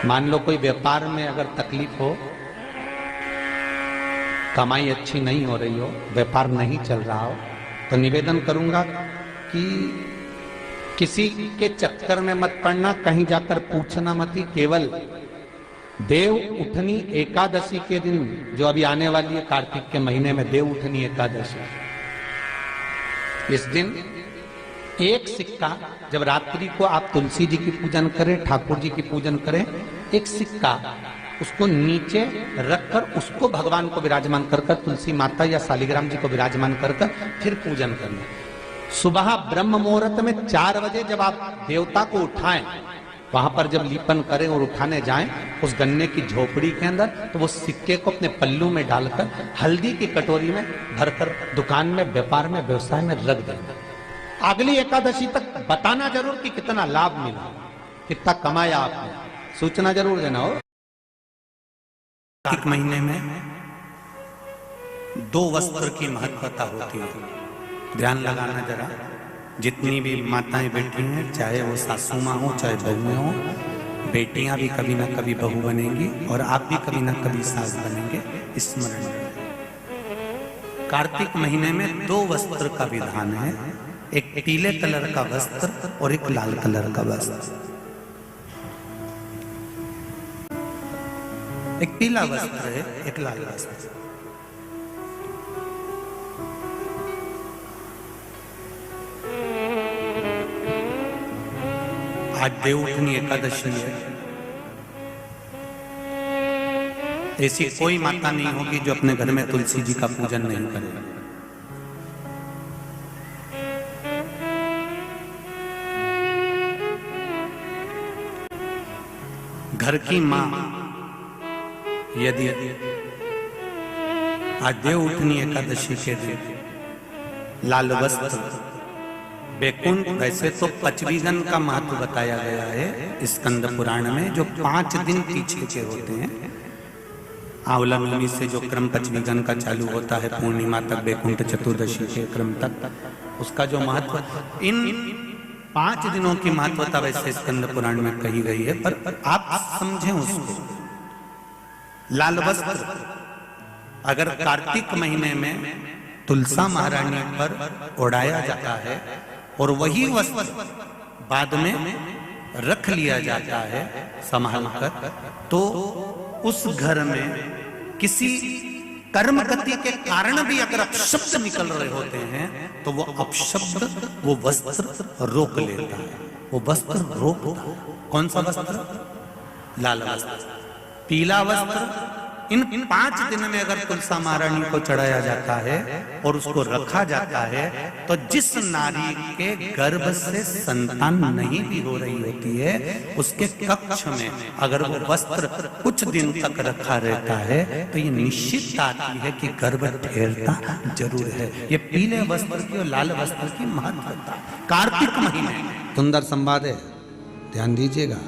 मान लो कोई व्यापार में अगर तकलीफ हो, कमाई अच्छी नहीं हो रही हो, व्यापार नहीं चल रहा हो, तो निवेदन करूंगा कि किसी के चक्कर में मत पड़ना, कहीं जाकर पूछना मत ही। केवल देव उठनी एकादशी के दिन जो अभी आने वाली है, कार्तिक के महीने में देव उठनी एकादशी, इस दिन एक सिक्का, जब रात्रि को आप तुलसी जी की पूजन करें, ठाकुर जी की पूजन करें, एक सिक्का उसको नीचे रखकर उसको भगवान को विराजमान कर तुलसी माता या शालिग्राम जी को विराजमान कर फिर पूजन करना। सुबह ब्रह्म मुहूर्त में 4 बजे जब आप देवता को उठाएं, वहां पर जब लीपन करें और उठाने जाएं, उस गन्ने की झोपड़ी के अंदर, तो वो सिक्के को अपने पल्लू में डालकर हल्दी की कटोरी में भरकर दुकान में, व्यापार में, व्यवसाय में रख देना। अगली एकादशी तक बताना जरूर कि कितना लाभ मिला, कितना कमाया आपने, सूचना जरूर देना हो। कार्तिक महीने में 2 वस्त्र की महत्वता होती है, ध्यान लगाना जरा। जितनी भी माताएं बैठी हैं, चाहे वो सासू माँ हो, चाहे बहुएं हो, बेटियां भी कभी ना कभी बहू बनेंगी और आप भी कभी ना कभी सास बनेंगे, स्मरण रखें। कार्तिक महीने में 2 वस्त्र का विधान है, एक पीले कलर का वस्त्र और एक लाल कलर का वस्त्र। एक पीला वस्त्र है, एक लाल वस्त्र। आज देवउठनी एकादशी है। ऐसी कोई माता नहीं होगी जो अपने घर में तुलसी जी का पूजन नहीं करे। घर की मां यदि आज देवउठनी एकादशी के दिन लाल वस्त्र, बैकुंठ, वैसे तो पचवीगन का महत्व बताया गया है स्कंद पुराण में, जो 5 दिन पीछे के होते हैं। आंवला नवमी से जो क्रम पचवीगन का चालू होता है, पूर्णिमा तक, बैकुंठ चतुर्दशी के क्रम तक, उसका जो महत्व, इन 5 दिनों की महत्वता वैसे स्कंद पुराण में कही गई है, पर आप समझें उसको। लाल वस्त्र अगर कार्तिक महीने में तुलसा महारानी पर ओढ़ाया जाता है और वही वस्त्र बाद में रख लिया जाता है संभाल कर, तो उस घर में किसी कर्म गति के कारण भी अगर अपशब्द निकल रहे होते हैं, तो वो अपशब्द, वो वस्त्र रोक लेता है, वो वस्त्र रोकता है। कौन सा वस्त्र? लाल वस्त्र। पीला वस्त्र इन 5 दिन में अगर तुलसा महारानी को चढ़ाया जाता है और उसको रखा जाता है, तो जिस नारी के गर्भ से संतान नहीं भी हो रही होती है, उसके कक्ष में अगर वो वस्त्र कुछ दिन तक रखा रहता है, तो ये निश्चित आती है कि गर्भ ठहरता जरूर है। ये पीले वस्त्र की और लाल वस्त्र की महत्वता कार्तिक महीने सुंदर संवाद है, ध्यान दीजिएगा।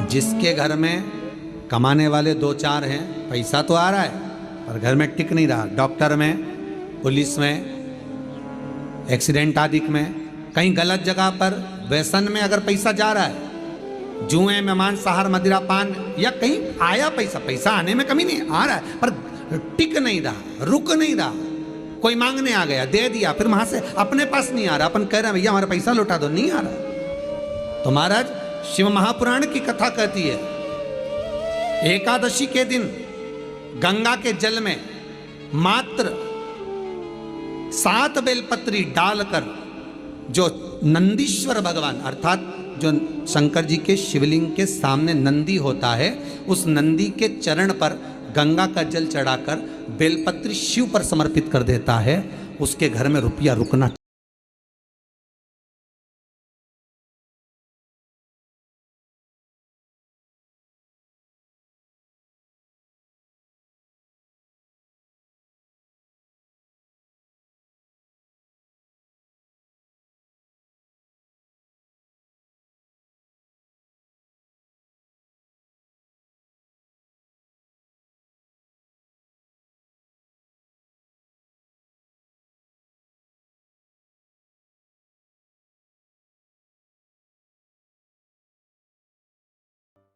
जिसके घर में कमाने वाले 2-4 हैं, पैसा तो आ रहा है पर घर में टिक नहीं रहा, डॉक्टर में, पुलिस में, एक्सीडेंट आदि में, कहीं गलत जगह पर व्यसन में अगर पैसा जा रहा है, जुए में, मांसाहार, मदिरा पान, या कहीं आया पैसा आने में कमी नहीं, आ रहा है पर टिक नहीं रहा, रुक नहीं रहा, कोई मांगने आ गया, दे दिया, फिर वहां से अपने पास नहीं आ रहा, अपन कह रहे हैं भैया हमारा पैसा लौटा दो, नहीं आ रहा। तो महाराज शिव महापुराण की कथा कहती है, एकादशी के दिन गंगा के जल में मात्र 7 बेलपत्री डालकर जो नंदीश्वर भगवान, अर्थात जो शंकर जी के शिवलिंग के सामने नंदी होता है, उस नंदी के चरण पर गंगा का जल चढ़ाकर बेलपत्री शिव पर समर्पित कर देता है, उसके घर में रुपया रुकना